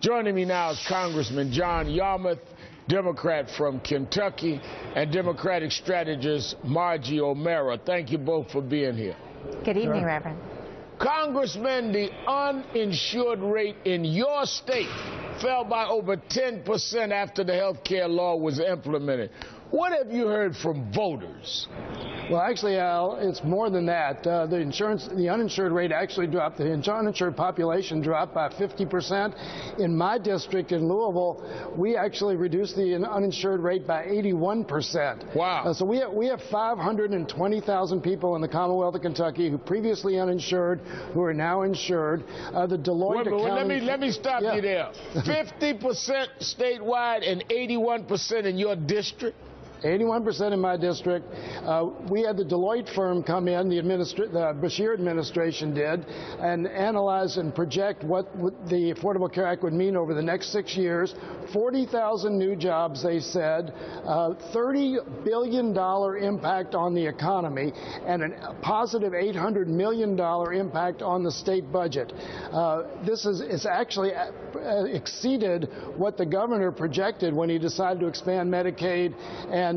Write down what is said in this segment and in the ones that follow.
Joining me now is Congressman John Yarmuth, Democrat from Kentucky, and Democratic strategist Margie O'Mara. Thank you both for being here. Good evening, Reverend. Congressman, the uninsured rate in your state fell by over 10% after the health care law was implemented. What have you heard from voters? Well, actually, Al, it's more than that. The uninsured rate actually dropped. The uninsured population dropped by 50%. In my district in Louisville, we actually reduced the uninsured rate by 81%. Wow. So we have 520,000 people in the Commonwealth of Kentucky who previously uninsured, who are now insured. The Deloitte accounting... Let me stop you there. 50% statewide and 81% in your district? 81% in my district. We had the Deloitte firm come in, the Beshear administration did, and analyze and project what the Affordable Care Act would mean over the next 6 years. 40,000 new jobs, they said, $30 billion impact on the economy, and a positive $800 million impact on the state budget. It's actually exceeded what the governor projected when he decided to expand Medicaid and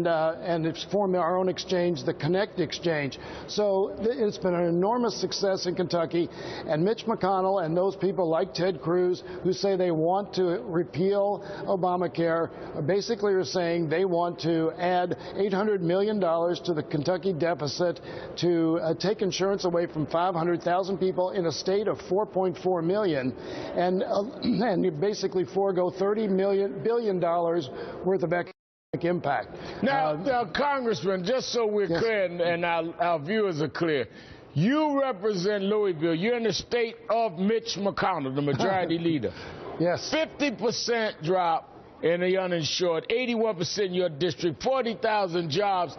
it's formed our own exchange, the Connect Exchange. So it's been an enormous success in Kentucky, and Mitch McConnell and those people like Ted Cruz who say they want to repeal Obamacare basically are saying they want to add $800 million to the Kentucky deficit to take insurance away from 500,000 people in a state of 4.4 million, and you basically forego $30 billion worth of impact. Now, Congressman, just so we're clear and our viewers are clear, you represent Louisville. You're in the state of Mitch McConnell, the majority leader. Yes. 50% drop in the uninsured, 81% in your district, 40,000 jobs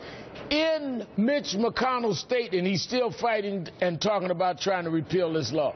in Mitch McConnell's state, and he's still fighting and talking about trying to repeal this law.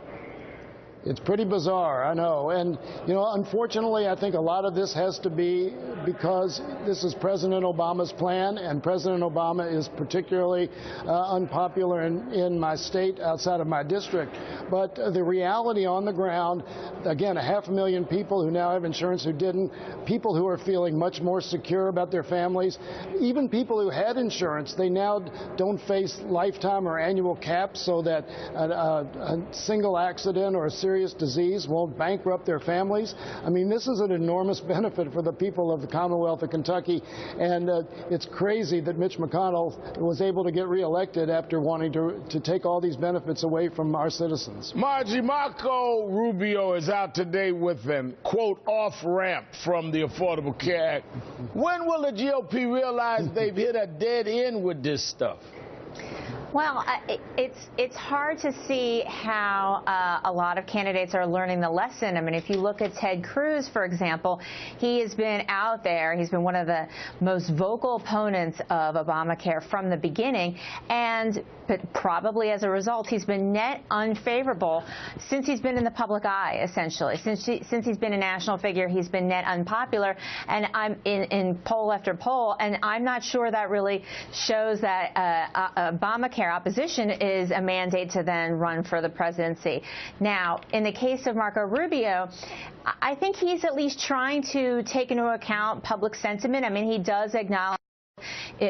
It's pretty bizarre, I know. And, you know, unfortunately, I think a lot of this has to be because this is President Obama's plan, and President Obama is particularly unpopular in my state outside of my district. But the reality on the ground, again, 500,000 people who now have insurance who didn't, people who are feeling much more secure about their families, even people who had insurance, they now don't face lifetime or annual caps so that a single accident or a serious disease won't bankrupt their families. I mean, this is an enormous benefit for the people of the Commonwealth of Kentucky, and it's crazy that Mitch McConnell was able to get reelected after wanting to take all these benefits away from our citizens. Margie, Marco Rubio is out today with an, quote, off-ramp from the Affordable Care Act. When will the GOP realize they've hit a dead end with this stuff? Well, it's hard to see how a lot of candidates are learning the lesson. I mean, if you look at Ted Cruz, for example, he has been out there. He's been one of the most vocal opponents of Obamacare from the beginning, but probably as a result, he's been net unfavorable since he's been in the public eye, essentially. Since he's been a national figure, he's been net unpopular, and I'm in poll after poll, and I'm not sure that really shows that Obamacare opposition is a mandate to then run for the presidency. Now, in the case of Marco Rubio, I think he's at least trying to take into account public sentiment. I mean, he does acknowledge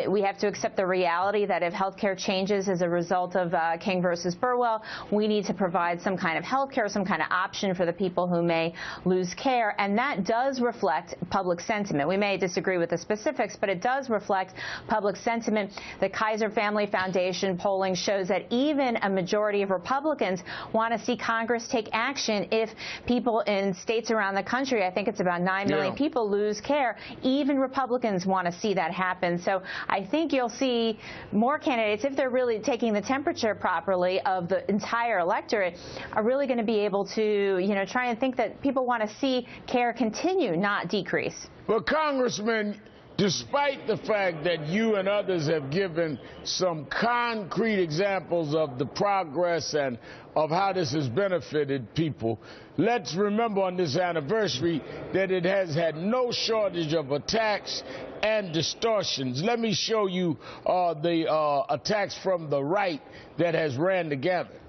we have to accept the reality that if health care changes as a result of King versus Burwell, we need to provide some kind of health care, some kind of option for the people who may lose care. And that does reflect public sentiment. We may disagree with the specifics, but it does reflect public sentiment. The Kaiser Family Foundation polling shows that even a majority of Republicans want to see Congress take action if people in states around the country, I think it's about 9 million people, lose care. Even Republicans want to see that happen. So I think you'll see more candidates, if they're really taking the temperature properly of the entire electorate, are really going to be able to, you know, try and think that people want to see care continue, not decrease. Well, Congressman, despite the fact that you and others have given some concrete examples of the progress and of how this has benefited people, let's remember on this anniversary that it has had no shortage of attacks and distortions. Let me show you the attacks from the right that has ran together.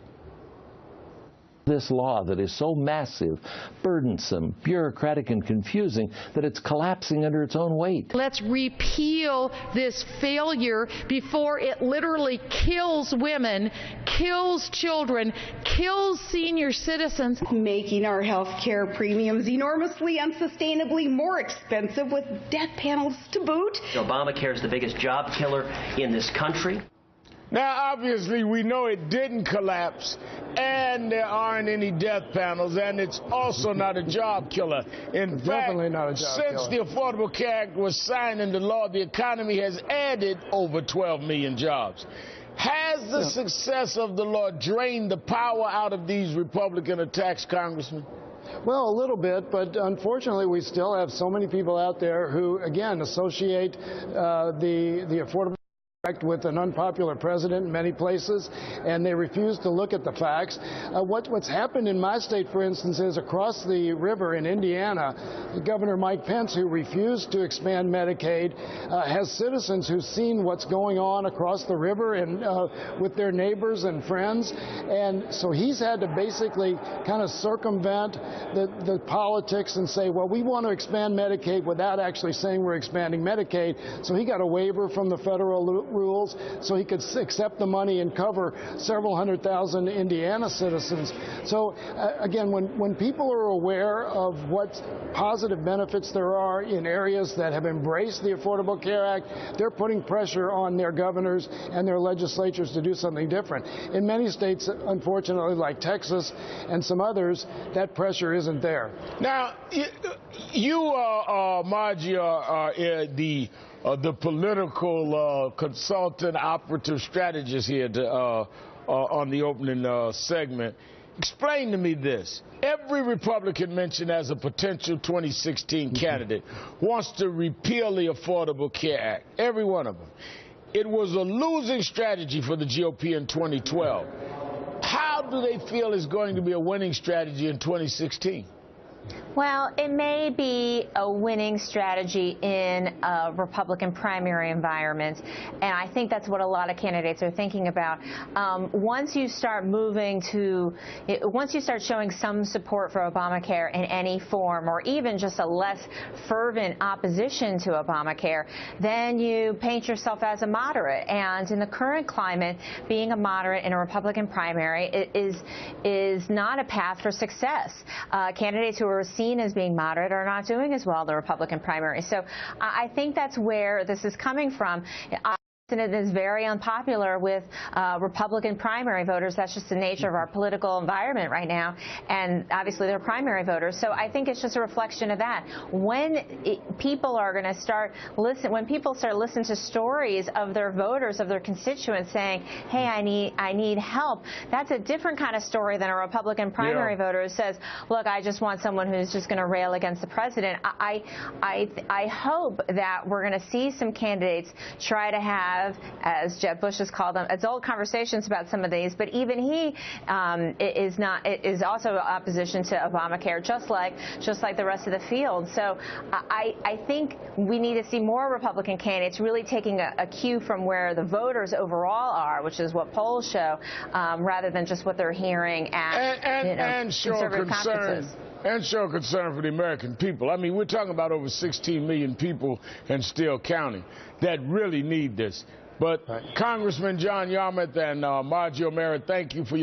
This law that is so massive, burdensome, bureaucratic, and confusing that it's collapsing under its own weight. Let's repeal this failure before it literally kills women, kills children, kills senior citizens. Making our health care premiums enormously, unsustainably more expensive with death panels to boot. Obamacare is the biggest job killer in this country. Now, obviously, we know it didn't collapse, and there aren't any death panels, and it's also not a job killer. In fact, definitely not a job since killer. the Affordable Care Act was signed into law, the economy has added over 12 million jobs. Has the success of the law drained the power out of these Republican attacks, Congressman? Well, a little bit, but unfortunately we still have so many people out there who, again, associate the Affordable Act with an unpopular president in many places, and they refuse to look at the facts. What's happened in my state, for instance, is across the river in Indiana, Governor Mike Pence, who refused to expand Medicaid, has citizens who've seen what's going on across the river and with their neighbors and friends, and so he's had to basically kind of circumvent the politics and say, well, we want to expand Medicaid without actually saying we're expanding Medicaid. So he got a waiver from the federal rules so he could accept the money and cover several 100,000 Indiana citizens. So again, when people are aware of what positive benefits there are in areas that have embraced the Affordable Care Act, they're putting pressure on their governors and their legislatures to do something different. In many states, unfortunately, like Texas and some others, that pressure isn't there. Now, Margie, are the political consultant, operative strategist here on the opening segment. Explain to me this. Every Republican mentioned as a potential 2016 candidate wants to repeal the Affordable Care Act, every one of them. It was a losing strategy for the GOP in 2012. How do they feel is going to be a winning strategy in 2016? Well, it may be a winning strategy in a Republican primary environment, and I think that's what a lot of candidates are thinking about. Once you start showing some support for Obamacare in any form, or even just a less fervent opposition to Obamacare, then you paint yourself as a moderate. And in the current climate, being a moderate in a Republican primary is not a path for success. Candidates who are seen as being moderate are not doing as well in the Republican primary. So I think that's where this is coming from. And it is very unpopular with Republican primary voters. That's just the nature of our political environment right now. And obviously they're primary voters. So I think it's just a reflection of that. When people are going to start when people start listening to stories of their voters, of their constituents saying, hey, I need help, that's a different kind of story than a Republican primary voter who says, look, I just want someone who's just going to rail against the president. I hope that we're going to see some candidates try to have, as Jeb Bush has called them, adult conversations about some of these, but even he is also opposition to Obamacare, just like the rest of the field. So I think we need to see more Republican candidates really taking a cue from where the voters overall are, which is what polls show, rather than just what they're hearing at conservative conferences. And show concern for the American people. I mean, we're talking about over 16 million people and still counting that really need this. But Congressman John Yarmuth and Margie O'Meara, thank you for your